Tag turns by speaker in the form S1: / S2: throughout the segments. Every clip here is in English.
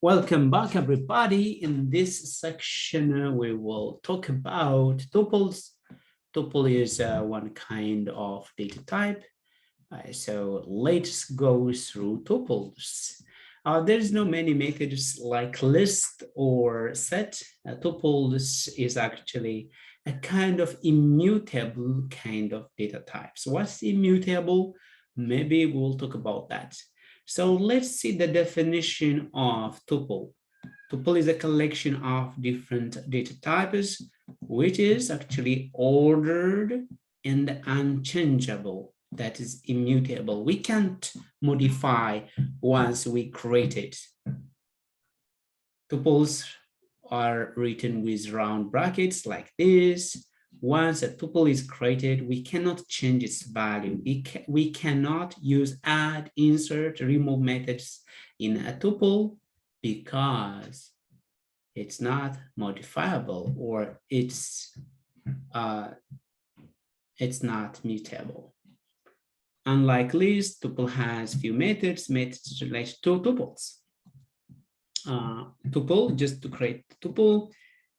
S1: Welcome back, everybody. In this section, we will talk about tuples. Tuple is one kind of data type. So let's go through tuples. There is no many methods like list or set. Tuples is actually a kind of immutable kind of data type. So what's immutable? Maybe we'll talk about that. So let's see the definition of tuple. Tuple is a collection of different data types, which is actually ordered and unchangeable. That is immutable. We can't modify once we create it. Tuples are written with round brackets like this. Once a tuple is created, we cannot change its value. We cannot use add, insert, remove methods in a tuple because it's not modifiable or it's not mutable. Unlike list, tuple has few methods related to tuples. Tuple, just to create tuple,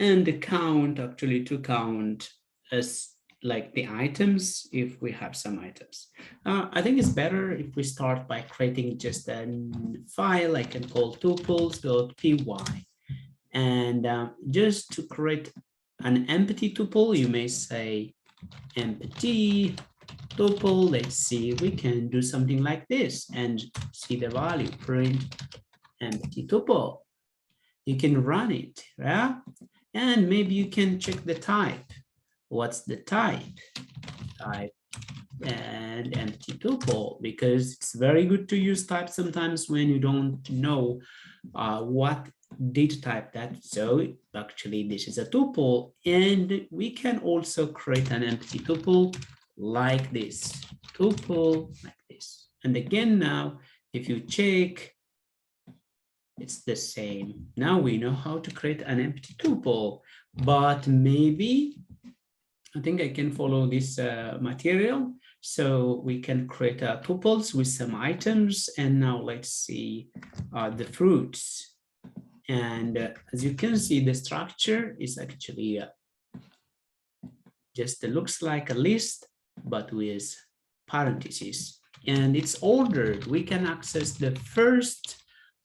S1: and the count, actually to count as like the items if we have some items. I think it's better if we start by creating just a file I can call tuples.py. And just to create an empty tuple, you may say empty tuple. Let's see, we can do something like this and see the value, print empty tuple. You can run it, yeah? And maybe you can check the type. What's the type? Type and empty tuple, because it's very good to use type sometimes when you don't know what data type that. So actually this is a tuple, and we can also create an empty tuple like this, tuple like this. And again, now if you check, it's the same. Now we know how to create an empty tuple, but maybe I think I can follow this material. So we can create tuples with some items. And now let's see the fruits. And as you can see, the structure is actually just looks like a list, but with parentheses. And it's ordered. We can access the first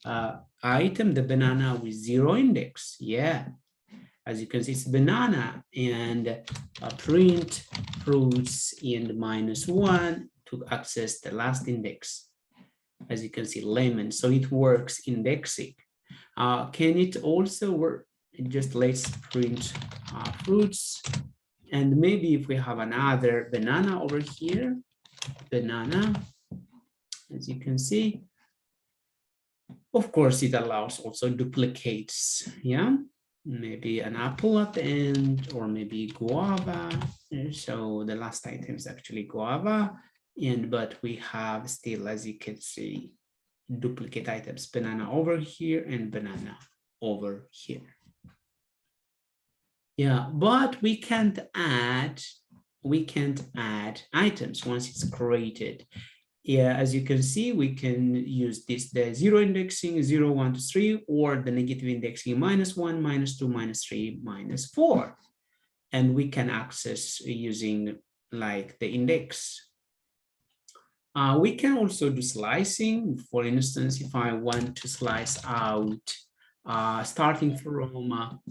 S1: item, the banana, with 0 index. Yeah. As you can see, it's banana, and print fruits in -1 to access the last index. As you can see, lemon, so it works indexing. Can it also work? Just let's print fruits, and maybe if we have another banana over here, banana, as you can see, of course, it allows also duplicates, yeah? Maybe an apple at the end, or maybe guava. So the last item is actually guava, but we have still, as you can see, duplicate items, banana over here and banana over here. Yeah, but we can't add items once it's created. Yeah, as you can see, we can use this, the 0 indexing, 0, 1 to 3, or the negative indexing, -1, -2, -3, -4. And we can access using like the index. We can also do slicing. For instance, if I want to slice out, starting from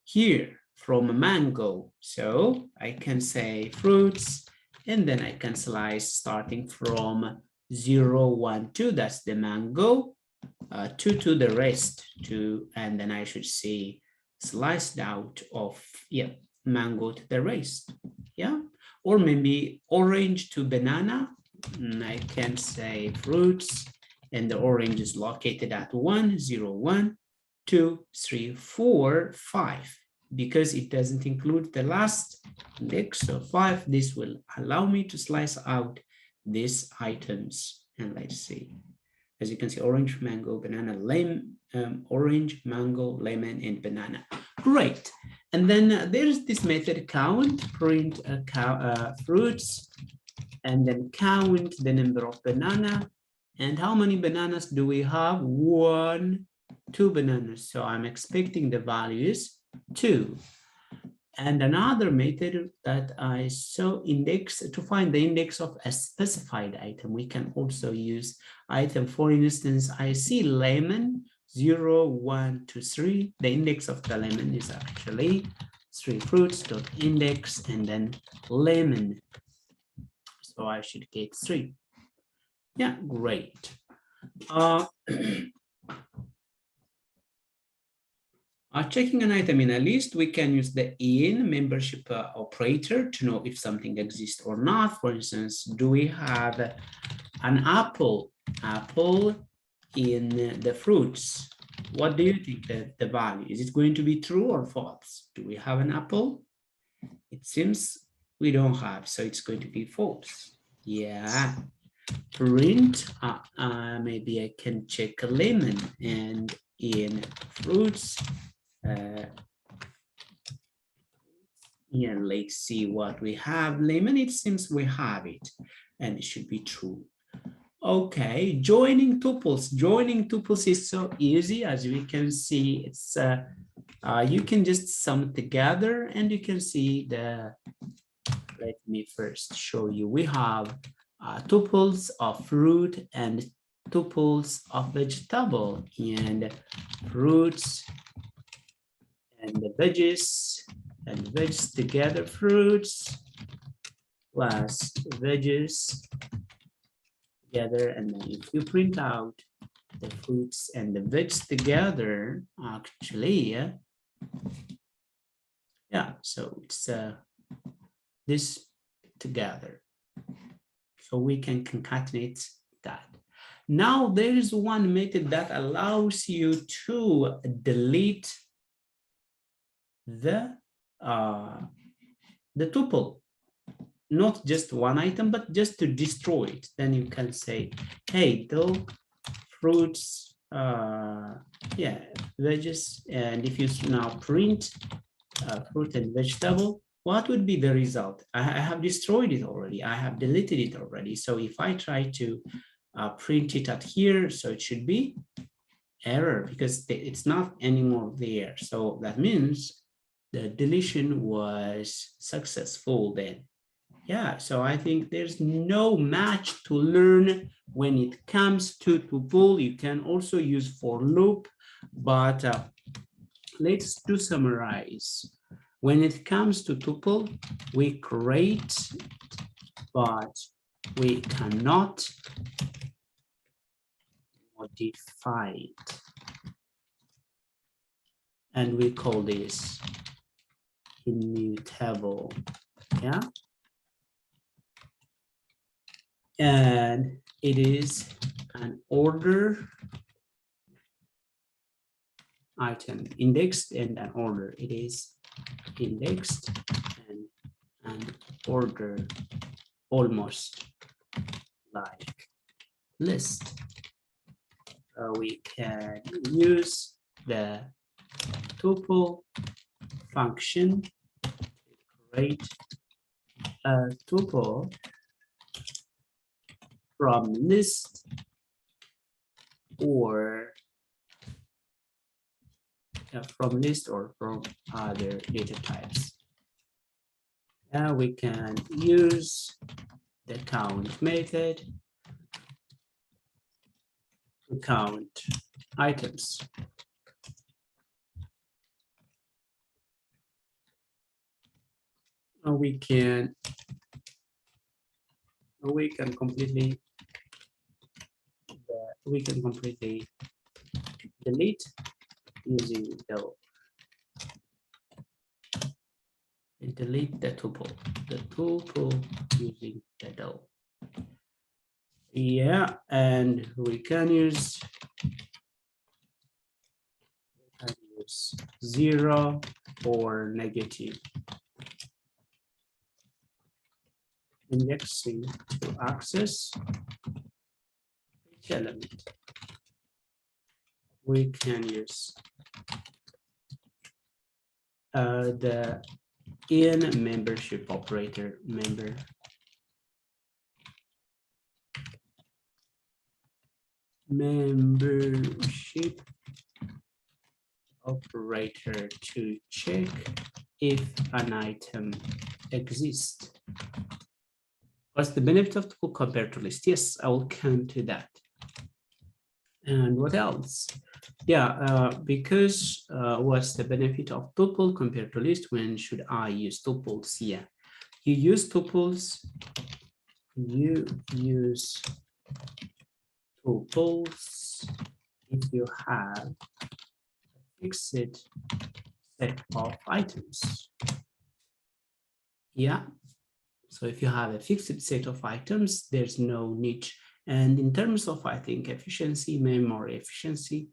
S1: here, from a mango. So I can say fruits, and then I can slice starting from 0, 1, 2, that's the mango, 2 to the rest, 2, and then I should say sliced out of, yeah, mango to the rest, yeah? Or maybe orange to banana, and I can say fruits, and the orange is located at 1, 0, 1, 2, 3, 4, 5. Because it doesn't include the last index, so 5, this will allow me to slice out these items. And let's see, as you can see, orange, mango, banana, lemon, orange, mango, lemon, and banana. Great. And then there's this method count, print fruits, and then count the number of banana. And how many bananas do we have? 1, 2 bananas. So I'm expecting the value is 2. And another method that I saw index to find the index of a specified item. We can also use item. For instance, I see lemon 0, 1, 2, 3. The index of the lemon is actually 3 fruits dot index and then lemon. So I should get 3. Yeah, great. Checking an item in a list, we can use the in membership operator to know if something exists or not. For instance, do we have an apple in the fruits? What do you think that the value? Is it going to be true or false? Do we have an apple? It seems we don't have, so it's going to be false. Yeah. Print, maybe I can check a lemon, and in fruits, yeah, let's see what we have. Lemon, it seems we have it, and it should be true. Okay, joining tuples. Joining tuples is so easy. As we can see, it's you can just sum together, and you can see the. Let me first show you. We have tuples of fruit and tuples of vegetable, and fruits and the veggies, and veggies together, fruits plus veggies together. And then if you print out the fruits and the veggies together, actually, yeah, so it's this together. So we can concatenate that. Now there is one method that allows you to delete the tuple, not just one item, but just to destroy it. Then you can say, hey, though fruits, yeah, veggies, and if you now print fruit and vegetable, what would be the result? I have destroyed it already. I have deleted it already. So if I try to print it at here, so it should be error because it's not anymore there. So that means the deletion was successful then. Yeah, so I think there's no match to learn when it comes to tuple. You can also use for loop, but let's do summarize. When it comes to tuple, we create, but we cannot modify it. And we call this immutable, yeah? And it is an order item, indexed and an order. It is indexed and an order, almost like list. We can use the tuple function to create a tuple from list or from list or from other data types. Now we can use the count method to count items. We can completely delete using the delete the tuple using the del. Yeah, and we can use 0 or negative indexing to access each element. We can use the in membership operator, membership operator to check if an item exists. What's the benefit of tuple compared to list? Yes, I will come to that. And what else? Yeah, because what's the benefit of tuple compared to list? When should I use tuples? Yeah, you use tuples. You use tuples if you have a fixed set of items. Yeah, so if you have a fixed set of items, there's no need. And in terms of, I think, efficiency, memory efficiency,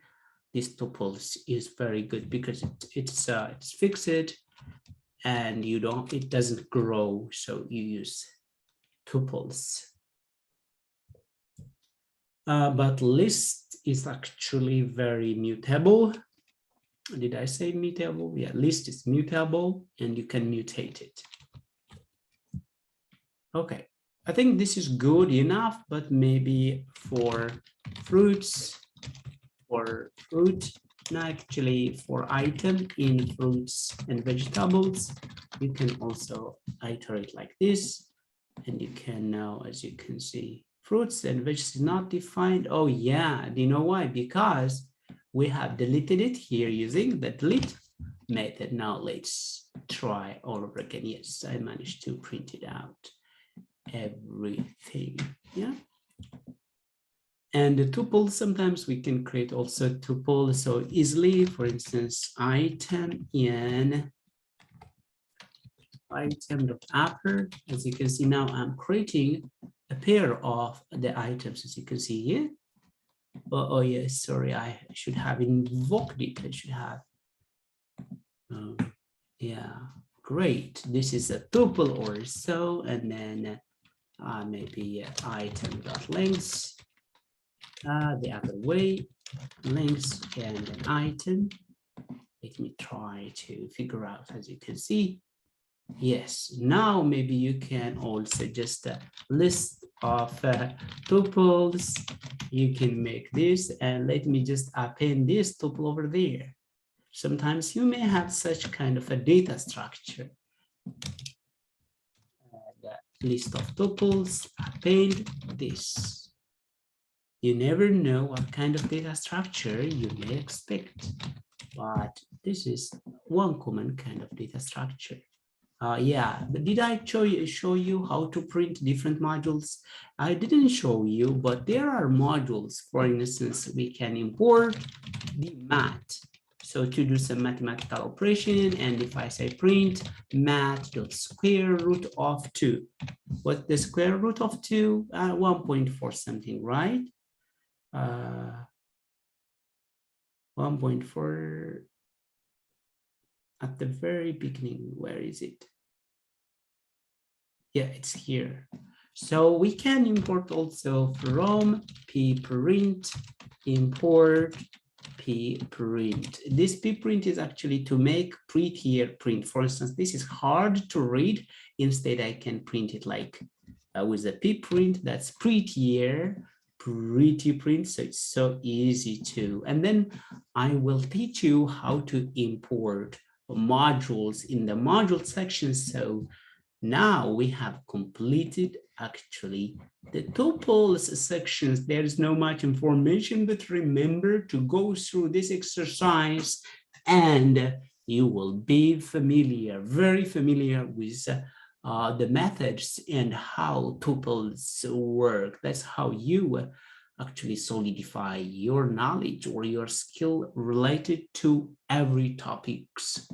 S1: this tuples is very good because it's fixed and it doesn't grow. So you use tuples. But list is actually very mutable. Did I say mutable? Yeah, list is mutable and you can mutate it. Okay, I think this is good enough, but maybe for fruits, actually for item in fruits and vegetables, you can also iterate like this. And you can now, as you can see, fruits and vegetables not defined. Oh yeah, do you know why? Because we have deleted it here using the delete method. Now let's try all over again. Yes, I managed to print it out. Everything, yeah. And the tuple, sometimes we can create also tuple so easily. For instance, item in item.upper. As you can see now, I'm creating a pair of the items, as you can see here. Oh yes, sorry, I should have invoked it. I should have. Yeah, great. This is a tuple or so, and then maybe item.lengths. The other way, lengths and an item. Let me try to figure out, as you can see. Yes, now maybe you can also just a list of tuples. You can make this, and let me just append this tuple over there. Sometimes you may have such kind of a data structure. List of tuples, append this. You never know what kind of data structure you may expect, but this is one common kind of data structure. Yeah, but did I show you how to print different modules? I didn't show you, but there are modules. For instance, we can import the math. So to do some mathematical operation, and if I say print math.square root of 2, what's the square root of 2? 1.4 something, right? 1.4 at the very beginning. Where is it? Yeah, it's here. So we can import also from pprint import pprint. This pprint is actually to make prettier print. For instance, this is hard to read. Instead, I can print it like with a pprint that's prettier, pretty print. So it's so easy to. And then I will teach you how to import modules in the module section. So now we have completed actually the tuples sections. There is no much information, but remember to go through this exercise and you will be familiar, very familiar with the methods and how tuples work. That's how you actually solidify your knowledge or your skill related to every topics.